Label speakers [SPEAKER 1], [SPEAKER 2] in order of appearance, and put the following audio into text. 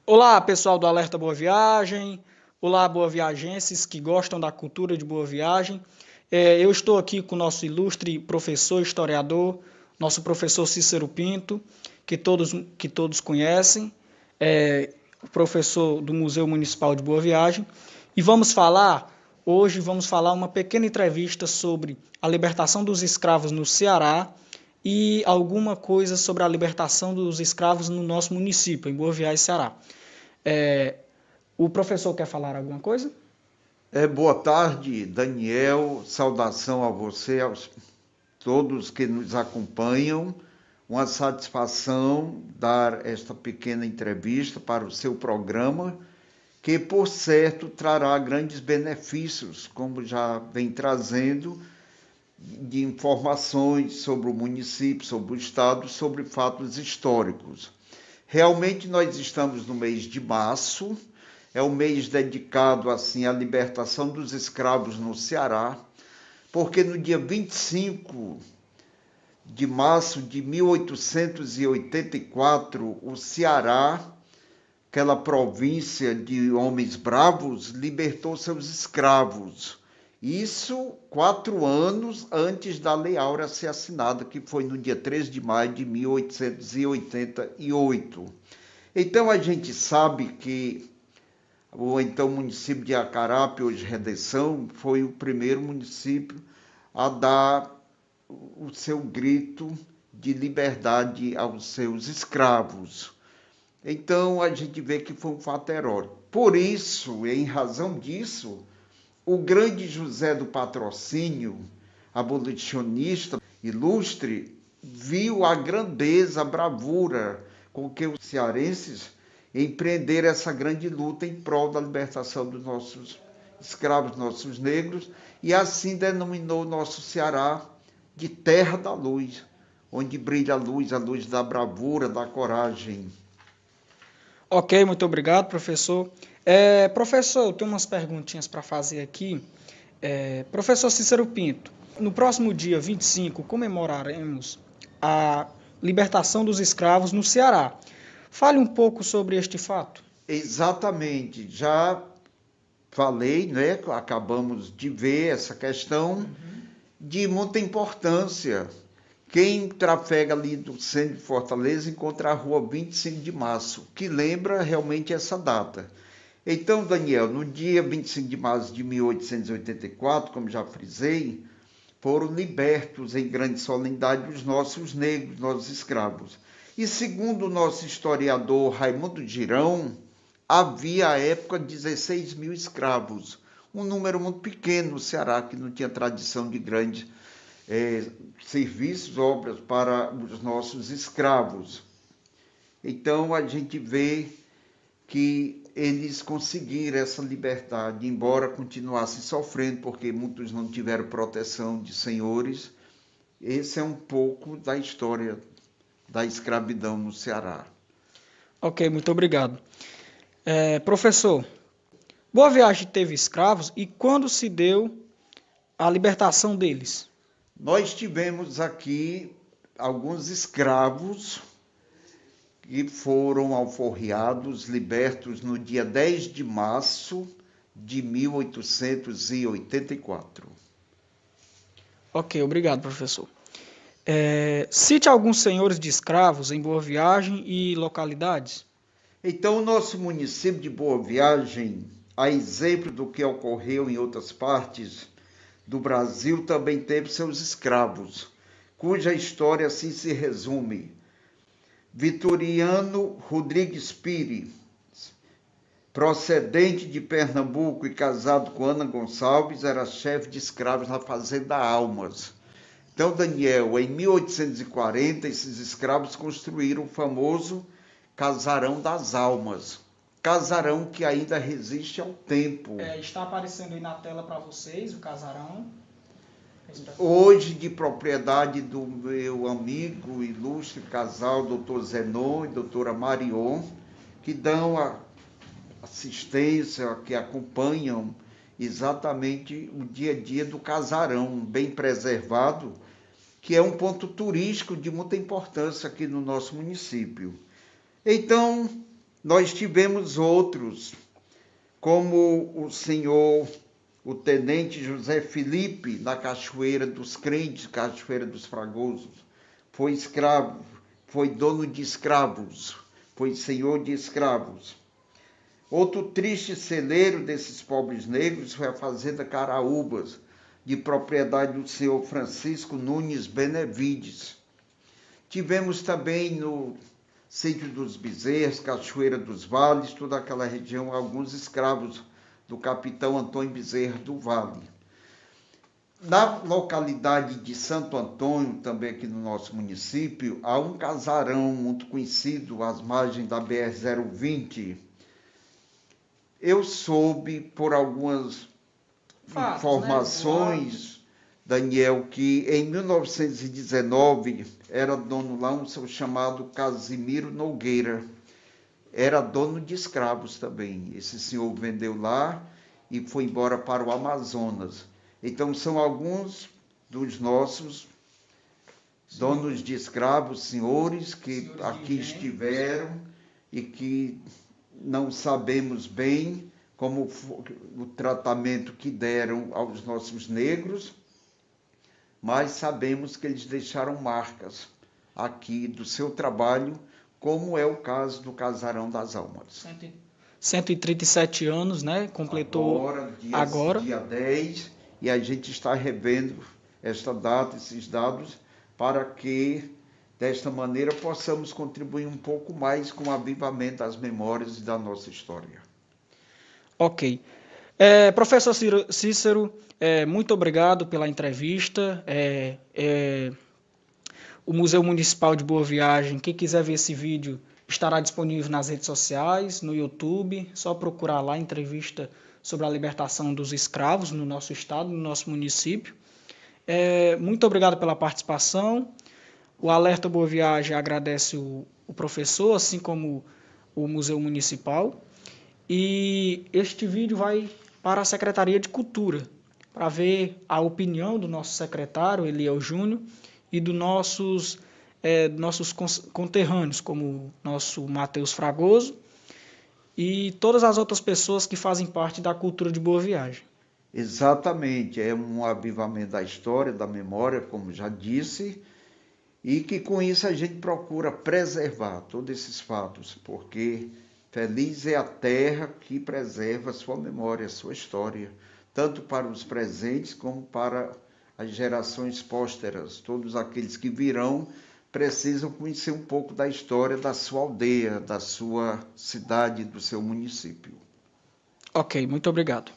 [SPEAKER 1] Olá, pessoal do Alerta Boa Viagem. Olá, boa-viajenses que gostam da cultura de Boa Viagem. Eu estou aqui com o nosso ilustre professor historiador, nosso professor Cícero Pinto, que todos conhecem, o professor do Museu Municipal de Boa Viagem. E hoje vamos falar uma pequena entrevista sobre a libertação dos escravos no Ceará e alguma coisa sobre a libertação dos escravos no nosso município, em Boa Viagem, Ceará. É, o professor quer falar alguma coisa?
[SPEAKER 2] Boa tarde, Daniel. Saudação a você, aos todos que nos acompanham. Uma satisfação dar esta pequena entrevista para o seu programa, que, por certo, trará grandes benefícios, como já vem trazendo, de informações sobre o município, sobre o estado, sobre fatos históricos. Realmente nós estamos no mês de março, é um mês dedicado assim à libertação dos escravos no Ceará, porque no dia 25 de março de 1884, o Ceará, aquela província de homens bravos, libertou seus escravos. Isso 4 anos antes da Lei Áurea ser assinada, que foi no dia 3 de maio de 1888. Então a gente sabe que o então município de Acarape, hoje Redenção, foi o primeiro município a dar o seu grito de liberdade aos seus escravos. Então a gente vê que foi um fato heróico. Por isso, em razão disso, o grande José do Patrocínio, abolicionista ilustre, viu a grandeza, a bravura com que os cearenses empreenderam essa grande luta em prol da libertação dos nossos escravos, nossos negros, e assim denominou o nosso Ceará de Terra da Luz, onde brilha a luz da bravura, da coragem.
[SPEAKER 1] Ok, muito obrigado, professor. Professor, eu tenho umas perguntinhas para fazer aqui. Professor Cícero Pinto, no próximo dia 25 comemoraremos a libertação dos escravos no Ceará. Fale um pouco sobre este fato.
[SPEAKER 2] Exatamente, já falei, né? Acabamos de ver essa questão de muita importância. Quem trafega ali do centro de Fortaleza encontra a rua 25 de março, que lembra realmente essa data. Então, Daniel, no dia 25 de março de 1884, como já frisei, foram libertos em grande solenidade os nossos negros, nossos escravos. E segundo o nosso historiador Raimundo Girão, havia à época 16 mil escravos, um número muito pequeno no Ceará, que não tinha tradição de grandes serviços, obras para os nossos escravos. Então a gente vê que eles conseguiram essa liberdade, embora continuassem sofrendo, porque muitos não tiveram proteção de senhores. Esse é um pouco da história da escravidão no Ceará.
[SPEAKER 1] Ok, muito obrigado. Professor, Boa Viagem teve escravos e quando se deu a libertação deles?
[SPEAKER 2] Nós tivemos aqui alguns escravos que foram alforriados, libertos no dia 10 de março de 1884.
[SPEAKER 1] Ok, obrigado, professor. Cite alguns senhores de escravos em Boa Viagem e localidades.
[SPEAKER 2] Então, o nosso município de Boa Viagem, a exemplo do que ocorreu em outras partes do Brasil, também teve seus escravos, cuja história assim se resume. Vitoriano Rodrigues Pires, procedente de Pernambuco e casado com Ana Gonçalves, era chefe de escravos na fazenda Almas. Então, Daniel, em 1840, esses escravos construíram o famoso Casarão das Almas. Casarão que ainda resiste ao tempo.
[SPEAKER 1] Está aparecendo aí na tela para vocês o casarão.
[SPEAKER 2] Hoje de propriedade do meu amigo ilustre casal, doutor Zenon e doutora Marion, que dão a assistência, que acompanham exatamente o dia a dia do casarão, bem preservado, que é um ponto turístico de muita importância aqui no nosso município. Então, Nós tivemos outros, como o tenente José Felipe, na Cachoeira dos Crentes, Cachoeira dos Fragosos. Foi escravo, foi dono de escravos, foi senhor de escravos. Outro triste celeiro desses pobres negros foi a Fazenda Caraúbas, de propriedade do senhor Francisco Nunes Benevides. Tivemos também no Sítio dos Bezerros, Cachoeira dos Vales, toda aquela região, alguns escravos do capitão Antônio Bezerra do Vale. Na localidade de Santo Antônio, também aqui no nosso município, há um casarão muito conhecido, às margens da BR-020. Eu soube por algumas informações, Daniel, que em 1919 era dono lá um seu chamado Casimiro Nogueira. Era dono de escravos também. Esse senhor vendeu lá e foi embora para o Amazonas. Então são alguns dos nossos donos de escravos, senhores que aqui estiveram e que não sabemos bem como o tratamento que deram aos nossos negros, mas sabemos que eles deixaram marcas aqui do seu trabalho, como é o caso do Casarão das Almas.
[SPEAKER 1] 137 anos, né? Completou agora.
[SPEAKER 2] Dia 10, e a gente está revendo esta data, esses dados, para que, desta maneira, possamos contribuir um pouco mais com o avivamento das memórias e da nossa história.
[SPEAKER 1] Ok. Professor Cícero, muito obrigado pela entrevista. O Museu Municipal de Boa Viagem, quem quiser ver esse vídeo, estará disponível nas redes sociais, no YouTube. Só procurar lá, entrevista sobre a libertação dos escravos no nosso estado, no nosso município. Muito obrigado pela participação. O Alerta Boa Viagem agradece o professor, assim como o Museu Municipal. E este vídeo vai para a Secretaria de Cultura, para ver a opinião do nosso secretário, Eliel Júnior, e dos nossos conterrâneos, como nosso Matheus Fragoso, e todas as outras pessoas que fazem parte da cultura de Boa Viagem.
[SPEAKER 2] Exatamente, é um avivamento da história, da memória, como já disse, e que com isso a gente procura preservar todos esses fatos, porque feliz é a terra que preserva a sua memória, a sua história, tanto para os presentes como para as gerações pósteras. Todos aqueles que virão precisam conhecer um pouco da história da sua aldeia, da sua cidade, do seu município.
[SPEAKER 1] Ok, muito obrigado.